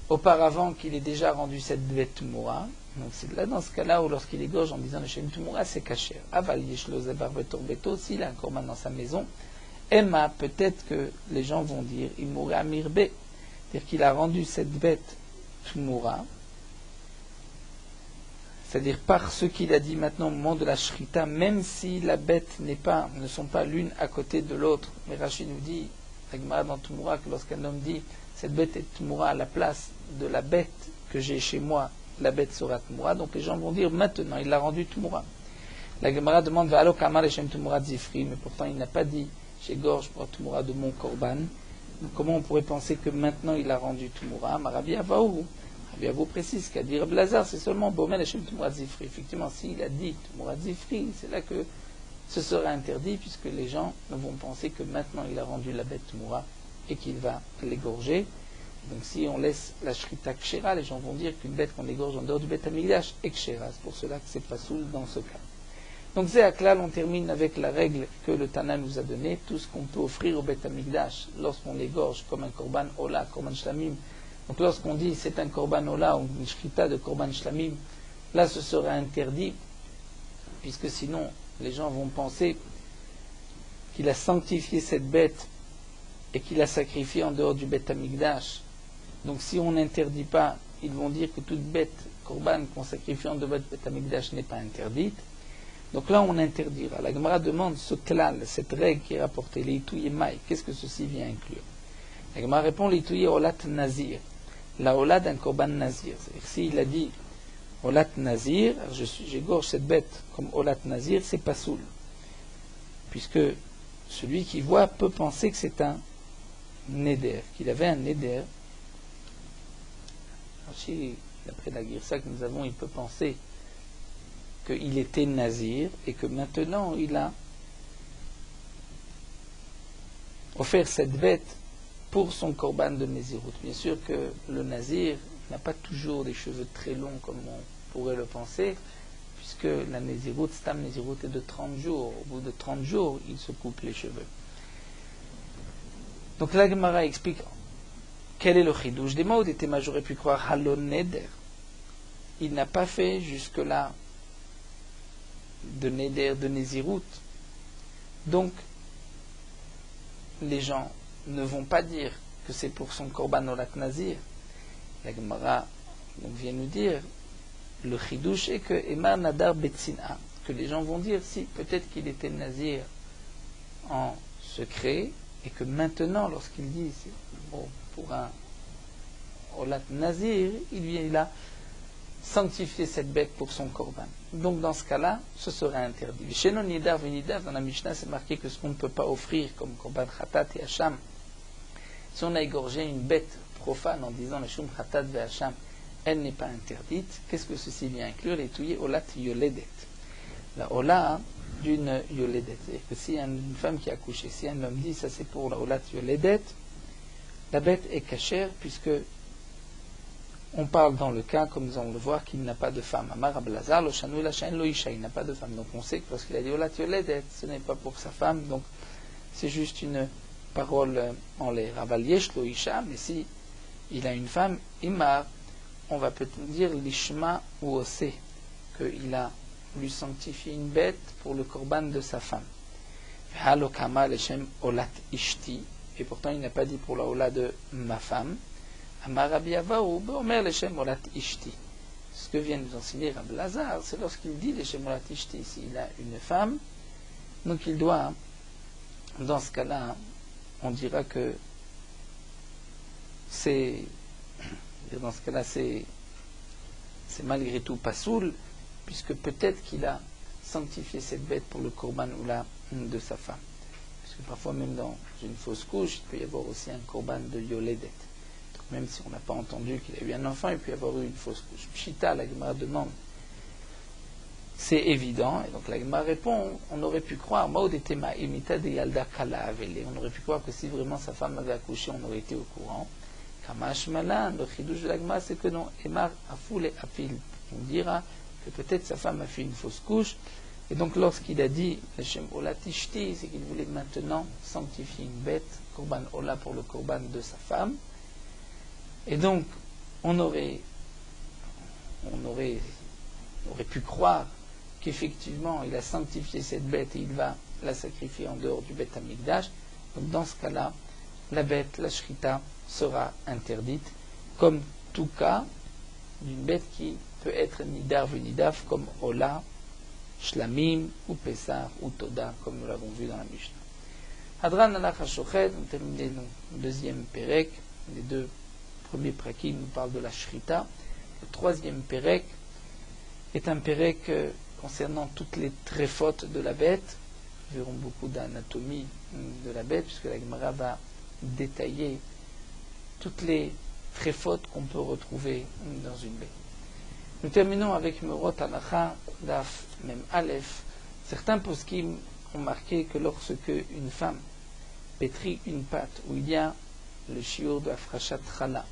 auparavant qu'il ait déjà rendu cette bête Tumura, donc c'est là dans ce cas-là où lorsqu'il égorge en disant le Shem Tumura, c'est caché. Aval yeshlo zebar betor beto, s'il a un korban dans sa maison, Emma, peut-être que les gens vont dire, il mourrait à Mirbe, c'est-à-dire qu'il a rendu cette bête Tumura, c'est-à-dire par ce qu'il a dit maintenant au moment de la Shrita, même si la bête ne sont pas l'une à côté de l'autre. Mais Rashi nous dit, dans Tumura, que lorsqu'un homme dit, cette bête est Tumura à la place de la bête que j'ai chez moi, la bête sera Tumura, donc les gens vont dire, maintenant, il l'a rendu Tumura. La Gemara demande, Va'alo kamar Hashem Tumura Zifri, mais pourtant il n'a pas dit, j'égorge pour Tumura de mon korban. Comment on pourrait penser que maintenant il a rendu Tumura? Rabbi Avaou précise qu'à dire Blazar, c'est seulement Bomen Hashem Tumura Zifri. Effectivement, s'il a dit Tumura Zifri, c'est là que ce sera interdit, puisque les gens vont penser que maintenant il a rendu la bête Tumura et qu'il va l'égorger. Donc si on laisse la Shrita Kshera, les gens vont dire qu'une bête qu'on égorge en dehors du Beth Amikdash est Kshera. C'est pour cela que c'est pas soul dans ce cas. Donc Zéaklal, on termine avec la règle que le Tana nous a donnée. Tout ce qu'on peut offrir au Beth Amikdash lorsqu'on l'égorge comme un korban ola, korban shlamim. Donc lorsqu'on dit c'est un korban ola ou une shrita de korban shlamim, là ce sera interdit, puisque sinon les gens vont penser qu'il a sanctifié cette bête et qu'il a sacrifié en dehors du Beth Amikdash. Donc si on n'interdit pas, ils vont dire que toute bête korban qu'on sacrifie en dehors du Beth Amikdash n'est pas interdite. Donc là, on interdira. La Gemara demande ce klal, cette règle qui est rapportée, l'itouye maï. Qu'est-ce que ceci vient inclure? La Gemara répond l'itouye olat nazir. La olat d'un korban nazir. C'est-à-dire s'il a dit olat nazir, j'égorge cette bête comme olat nazir, c'est pas soul. Puisque celui qui voit peut penser que c'est un neder, qu'il avait un neder. Si, d'après la Girsa que nous avons, il peut penser qu'il était nazir et que maintenant il a offert cette bête pour son korban de Nézirut. Bien sûr que le nazir n'a pas toujours des cheveux très longs comme on pourrait le penser, puisque la Nézirut, Stam Nézirut est de 30 jours. Au bout de 30 jours, il se coupe les cheveux. Donc la Gemara explique quel est le chidouche des mots. Des témas, j'aurais pu croire Halon Neder. Il n'a pas fait jusque-là de Neder, de Nézirut. Donc, les gens ne vont pas dire que c'est pour son korban olat nazir. La Gemara vient nous dire, le chidouche est que Emar Nadar Betsina, que les gens vont dire, si, peut-être qu'il était nazir en secret, et que maintenant, lorsqu'il dit, bon, pour un olat nazir, il a sanctifié cette bête pour son korban. Donc dans ce cas-là, ce sera interdit. Chez nous, Nidar Venidav, dans la Mishnah, c'est marqué que ce qu'on ne peut pas offrir comme korban khatat et hacham, si on a égorgé une bête profane en disant le shum khatat ve hacham, elle n'est pas interdite. Qu'est-ce que ceci vient inclure? Les touillés olat yoledet. La ola d'une yoledet. C'est-à-dire que si une femme qui a accouché, si un homme dit ça c'est pour la olat yoledet, la bête est cachère puisque on parle dans le cas, comme nous allons le voir, qu'il n'a pas de femme. Amar Ablazar, lo shanou la shain lo isha, il n'a pas de femme. Donc on sait que lorsqu'il a dit olat yoledet, ce n'est pas pour sa femme, donc c'est juste une parole en l'air. Aval yesh lo isha, mais si il a une femme, imar, on va peut-être dire l'ishma ou osé, qu'il a lui sanctifié une bête pour le korban de sa femme. Halo kama leshem olat ishti, et pourtant il n'a pas dit pour la ola de ma femme. Amar Rabbi Avaou, Omer leshem olat ishti. Ce que vient nous enseigner Rabbi Lazar, c'est lorsqu'il dit leshem olat ishti, s'il a une femme, donc il doit, dans ce cas-là, on dira que c'est, dans ce cas-là, c'est malgré tout pas soul, puisque peut-être qu'il a sanctifié cette bête pour le korban ou la de sa femme. Parce que parfois, même dans une fausse couche, il peut y avoir aussi un korban de yoledet. Donc, même si on n'a pas entendu qu'il a eu un enfant, il peut y avoir eu une fausse couche. Pshita, la Gemara demande, c'est évident. Et donc la Gemara répond, on aurait pu croire, on aurait pu croire que si vraiment sa femme avait accouché, on aurait été au courant. Kamash Malan, le chidouche de la Gemara, c'est que non, Emar Afoul et Afil. On dira que peut-être sa femme a fait une fausse couche. Et donc lorsqu'il a dit Hashem Ola Tishti, c'est qu'il voulait maintenant sanctifier une bête, Korban Ola pour le Korban de sa femme. Et donc on aurait pu croire qu'effectivement il a sanctifié cette bête et il va la sacrifier en dehors du Beth Amikdash. Donc dans ce cas-là, la bête, la shrita, sera interdite, comme tout cas d'une bête qui peut être nidar venidaf, comme Ola, Shlamim, ou Pessah, ou Toda, comme nous l'avons vu dans la Mishnah. Hadran alach hashochet, on termine le deuxième Pérec. Les deux premiers prakim nous parlent de la shrita. Le troisième Pérec est un Pérec concernant toutes les tréfotes de la bête. Nous verrons beaucoup d'anatomie de la bête, puisque la Gemara va détailler toutes les tréfotes qu'on peut retrouver dans une bête. Nous terminons avec Merot Halacha, Daf Mem Aleph. Certains poskim ont marqué que lorsque une femme pétrit une pâte où il y a le shiur de Afrashat Chala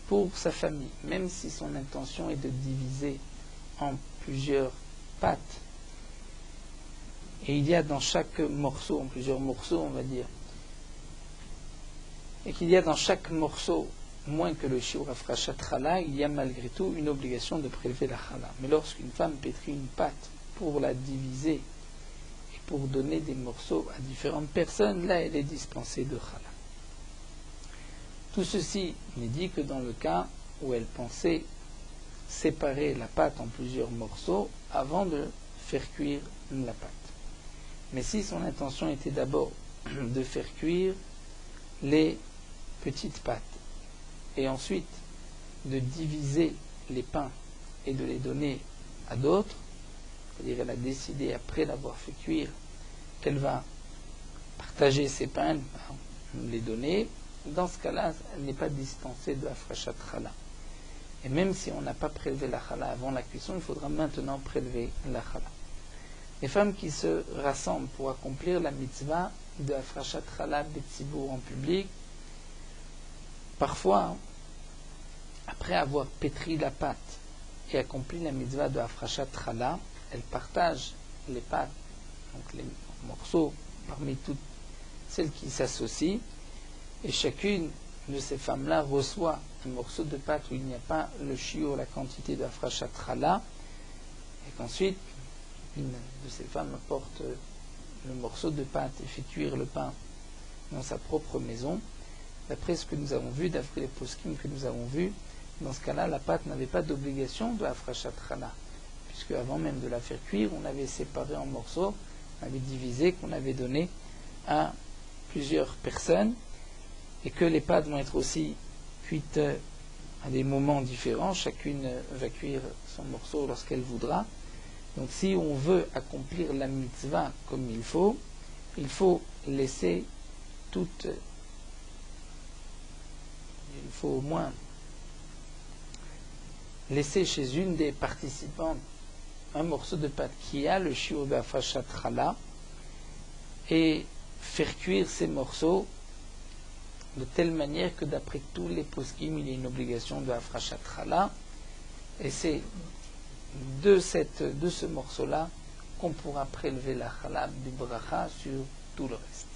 pour sa famille, même si son intention est de diviser en plusieurs pâtes, et il y a dans chaque morceau, en plusieurs morceaux on va dire, et qu'il y a dans chaque morceau moins que le shiur Afrashat Chala, il y a malgré tout une obligation de prélever la Chala. Mais lorsqu'une femme pétrit une pâte pour la diviser et pour donner des morceaux à différentes personnes, là elle est dispensée de Chala. Tout ceci n'est dit que dans le cas où elle pensait séparer la pâte en plusieurs morceaux avant de faire cuire la pâte. Mais si son intention était d'abord de faire cuire les petites pâtes et ensuite de diviser les pains et de les donner à d'autres, c'est-à-dire elle a décidé après l'avoir fait cuire qu'elle va partager ses pains, les donner, dans ce cas-là, elle n'est pas dispensée de Afrashat Chala. Et même si on n'a pas prélevé la Chala avant la cuisson, il faudra maintenant prélever la Chala. Les femmes qui se rassemblent pour accomplir la mitzvah de Afrashat Chala Betzibur en public, parfois, après avoir pétri la pâte et accompli la mitzvah de Afrashat Chala, elles partagent les pâtes, donc les morceaux, parmi toutes celles qui s'associent, et chacune de ces femmes-là reçoit un morceau de pâte où il n'y a pas le shiur, la quantité de Afrashat Chala, et qu'ensuite, une de ces femmes apporte le morceau de pâte et fait cuire le pain dans sa propre maison. D'après ce que nous avons vu, d'après les poskim que nous avons vus, dans ce cas-là, la pâte n'avait pas d'obligation de Afrashat Chala, puisque avant même de la faire cuire, on avait séparé en morceaux, on avait divisé, qu'on avait donné à plusieurs personnes, et que les pâtes vont être aussi cuites à des moments différents, chacune va cuire son morceau lorsqu'elle voudra. Donc si on veut accomplir la mitzvah comme il faut laisser il faut au moins laisser chez une des participantes un morceau de pâte qui a le shiur de Afrashat Chala et faire cuire ces morceaux de telle manière que d'après tous les poskim, il y a une obligation de Afrashat Chala, et c'est de ce morceau-là qu'on pourra prélever la Chala du bracha sur tout le reste.